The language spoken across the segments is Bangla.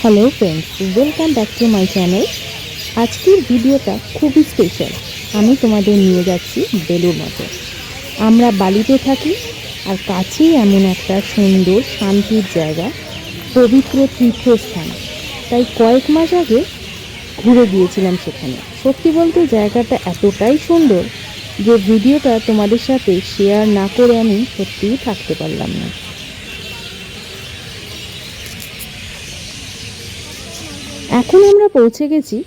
Hello friends, welcome back to my channel. আজকের ভিডিওটা খুবই স্পেশাল। আমি তোমাদের নিয়ে যাচ্ছি বেলুড় মঠে। আমরা বালিতে থাকি আর কাছেই এমন একটা সুন্দর শান্তির জায়গা, পবিত্র তীর্থস্থান। তাই কয়েক মাস আগে ঘুরে গিয়েছিলাম সেখানে। সত্যি বলতে জায়গাটা এতটাই সুন্দর যে ভিডিওটা তোমাদের সাথে শেয়ার না করে আমি সত্যিই থাকতে পারলাম না। এখন আমরা পৌঁছে গেছি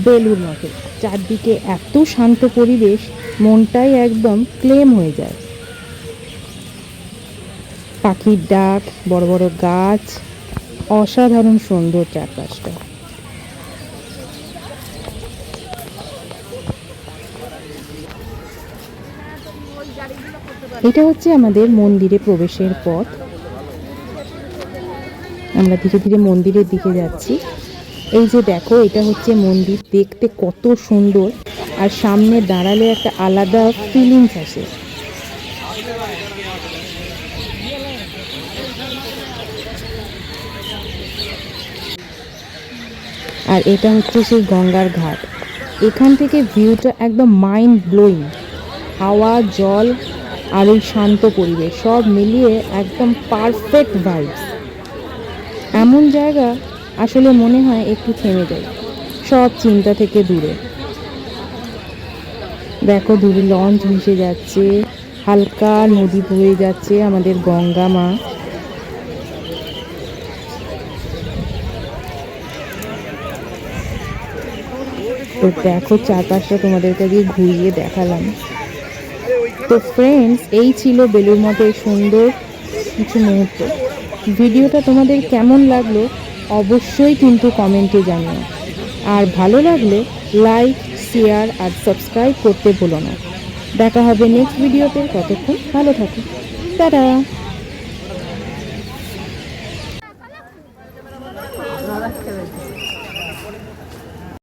বেলুড় মঠে। চারদিকে এত শান্ত পরিবেশ, মনটাই একদম ক্লেম হয়ে যায়। পাখির ডাক, বড় বড় গাছ, অসাধারণ সুন্দর চারপাশটা। এটা হচ্ছে আমাদের মন্দিরে প্রবেশের পথ। আমরা ধীরে ধীরে মন্দিরের দিকে যাচ্ছি। এই যে দেখো, এটা হচ্ছে মন্দির, দেখতে কত সুন্দর, আর সামনে দাঁড়ালে একটা আলাদা ফিলিংস আসে। আর এটা হচ্ছে সেই গঙ্গার ঘাট। এখান থেকে ভিউটা একদম মাইন্ড ব্লোয়িং। হাওয়া, জল আর ওই শান্ত পরিবেশ সব মিলিয়ে একদম পারফেক্ট ভাইবস। এমন জায়গা আসলে মনে হয় একটু থেমে যায়, সব চিন্তা থেকে দূরে। দেখো, দূরে লঞ্চ ভেসে যাচ্ছে, হালকা নদী বয়ে যাচ্ছে, আমাদের গঙ্গা মা। তো দেখো, চারপাশটা তোমাদের কাছে ঘুরিয়ে দেখালাম। তো ফ্রেন্ডস, এই ছিল বেলুড় মঠের সুন্দর কিছু মুহূর্ত। ভিডিওটা তোমাদের কেমন লাগলো অবশ্যই কিন্তু কমেন্টে জানিও। আর ভালো লাগলে লাইক, শেয়ার আর সাবস্ক্রাইব করতে ভুলো না। দেখা হবে নেক্সট ভিডিওতে। ততক্ষণ ভালো থাকো। টাটা।